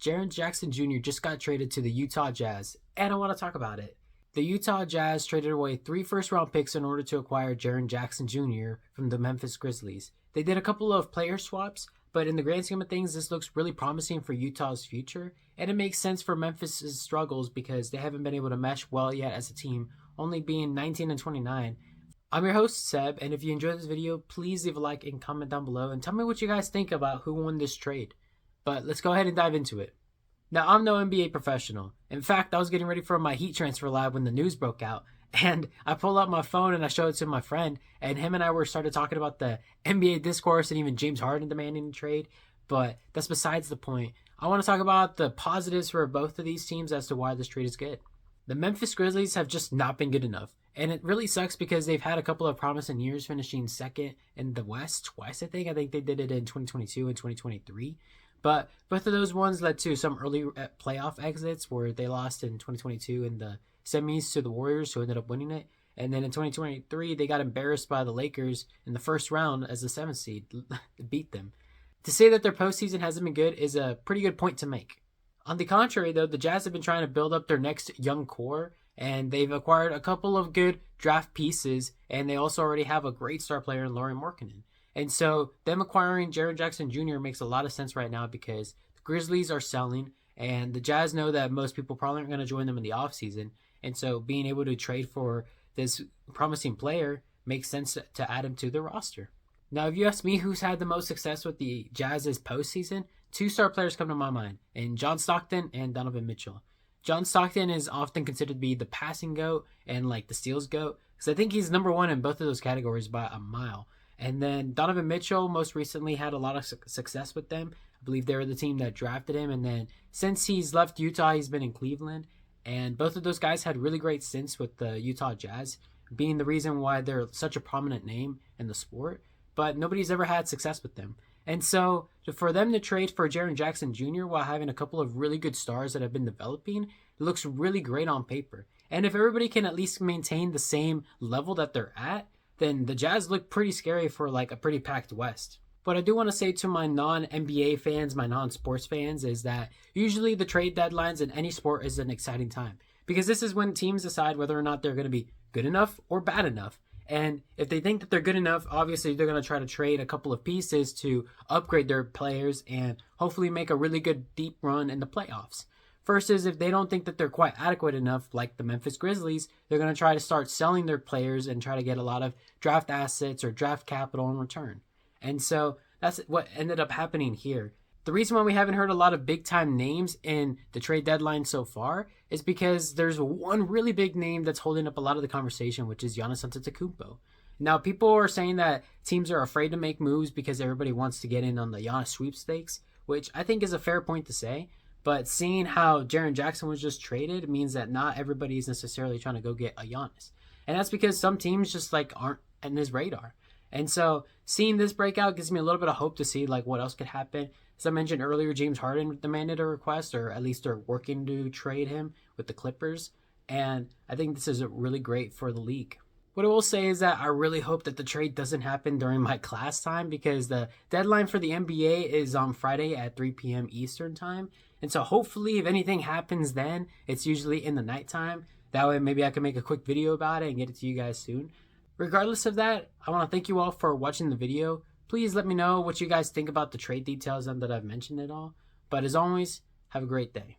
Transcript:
Jaren Jackson Jr. just got traded to the Utah Jazz, and I want to talk about it. The Utah Jazz traded away 3 first-round picks in order to acquire Jaren Jackson Jr. from the Memphis Grizzlies. They did a couple of player swaps, but in the grand scheme of things, this looks really promising for Utah's future, and it makes sense for Memphis' struggles because they haven't been able to mesh well yet as a team, only being 19 and 29. I'm your host, Seb, and if you enjoyed this video, please leave a like and comment down below and tell me what you guys think about who won this trade. But let's go ahead and dive into it. Now, I'm no NBA professional. In fact, I was getting ready for my heat transfer lab when the news broke out, and I pulled out my phone and I showed it to my friend, and him and I started talking about the NBA discourse and even James Harden demanding a trade, but that's besides the point. I want to talk about the positives for both of these teams as to why this trade is good. The Memphis Grizzlies have just not been good enough, and it really sucks because they've had a couple of promising years, finishing second in the West twice, I think. I think they did it in 2022 and 2023. But both of those ones led to some early playoff exits where they lost in 2022 in the semis to the Warriors, who ended up winning it. And then in 2023, they got embarrassed by the Lakers in the first round as the 7th seed, beat them. To say that their postseason hasn't been good is a pretty good point to make. On the contrary, though, the Jazz have been trying to build up their next young core, and they've acquired a couple of good draft pieces, and they also already have a great star player in Lauri Markkanen. And so them acquiring Jaren Jackson Jr. makes a lot of sense right now because the Grizzlies are selling and the Jazz know that most people probably aren't going to join them in the offseason. And so being able to trade for this promising player makes sense to add him to the roster. Now, if you ask me who's had the most success with the Jazz's postseason, 2 star players come to my mind, and John Stockton and Donovan Mitchell. John Stockton is often considered to be the passing GOAT and like the steals GOAT because I think he's number 1 in both of those categories by a mile. And then Donovan Mitchell most recently had a lot of success with them. I believe they were the team that drafted him. And then since he's left Utah, he's been in Cleveland. And both of those guys had really great stints with the Utah Jazz, being the reason why they're such a prominent name in the sport. But nobody's ever had success with them. And so for them to trade for Jaren Jackson Jr. while having a couple of really good stars that have been developing, it looks really great on paper. And if everybody can at least maintain the same level that they're at, then the Jazz look pretty scary for like a pretty packed West. What I do want to say to my non-NBA fans, my non-sports fans, is that usually the trade deadlines in any sport is an exciting time because this is when teams decide whether or not they're going to be good enough or bad enough. And if they think that they're good enough, obviously they're going to try to trade a couple of pieces to upgrade their players and hopefully make a really good deep run in the playoffs. Versus if they don't think that they're quite adequate enough, like the Memphis Grizzlies, they're going to try to start selling their players and try to get a lot of draft assets or draft capital in return. And so that's what ended up happening here. The reason why we haven't heard a lot of big-time names in the trade deadline so far is because there's one really big name that's holding up a lot of the conversation, which is Giannis Antetokounmpo. Now, people are saying that teams are afraid to make moves because everybody wants to get in on the Giannis sweepstakes, which I think is a fair point to say. But seeing how Jaren Jackson was just traded means that not everybody is necessarily trying to go get a Giannis. And that's because some teams just like aren't on his radar. And so seeing this breakout gives me a little bit of hope to see like what else could happen. As I mentioned earlier, James Harden demanded a request, or at least they're working to trade him with the Clippers. And I think this is really great for the league. What I will say is that I really hope that the trade doesn't happen during my class time because the deadline for the NBA is on Friday at 3 p.m. Eastern time. And so hopefully if anything happens then, it's usually in the nighttime. That way maybe I can make a quick video about it and get it to you guys soon. Regardless of that, I want to thank you all for watching the video. Please let me know what you guys think about the trade details and that I've mentioned it all. But as always, have a great day.